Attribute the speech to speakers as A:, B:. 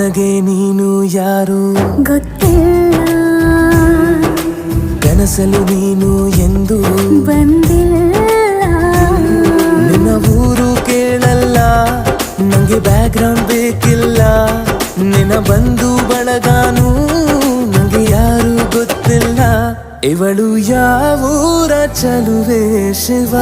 A: ನನಗೆ ನೀನು ಯಾರು
B: ಗೊತ್ತಿಲ್ಲ,
A: ಕನಸಲು ನೀನು ಎಂದು
B: ಬಂದಿಲ್ಲ.
A: ನಿನ್ನ ಊರು ಕೇಳಲ್ಲ, ನಂಗೆ ಬ್ಯಾಕ್ಗ್ರೌಂಡ್ ಬೇಕಿಲ್ಲ. ನಿನ್ನ ಬಂಧು ಬಳಗಾನು ನಂಗೆ ಯಾರು ಗೊತ್ತಿಲ್ಲ. ಇವಳು ಯಾವೂರ ಚಲುವೆ ಶಿವ.